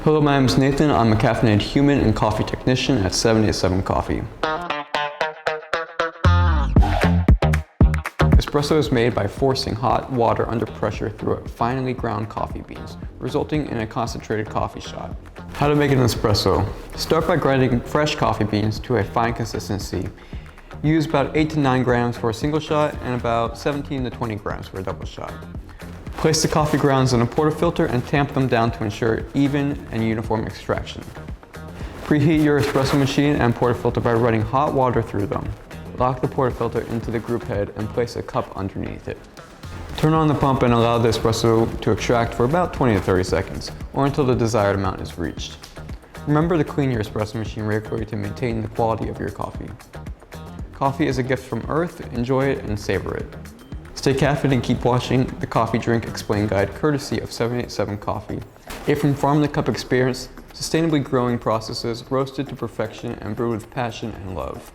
Hello, my name is Nathan. I'm a caffeinated human and coffee technician at 787 Coffee. Espresso is made by forcing hot water under pressure through finely ground coffee beans, resulting in a concentrated coffee shot. How to make an espresso? Start by grinding fresh coffee beans to a fine consistency. Use about 8 to 9 grams for a single shot and about 17 to 20 grams for a double shot. Place the coffee grounds in a portafilter and tamp them down to ensure even and uniform extraction. Preheat your espresso machine and portafilter by running hot water through them. Lock the portafilter into the group head and place a cup underneath it. Turn on the pump and allow the espresso to extract for about 20 to 30 seconds, or until the desired amount is reached. Remember to clean your espresso machine regularly to maintain the quality of your coffee. Coffee is a gift from Earth. Enjoy it and savor it. Stay caffeinated and keep watching the Coffee Drink Explained Guide courtesy of 787 Coffee. A from farm to cup experience, sustainably growing processes, roasted to perfection and brewed with passion and love.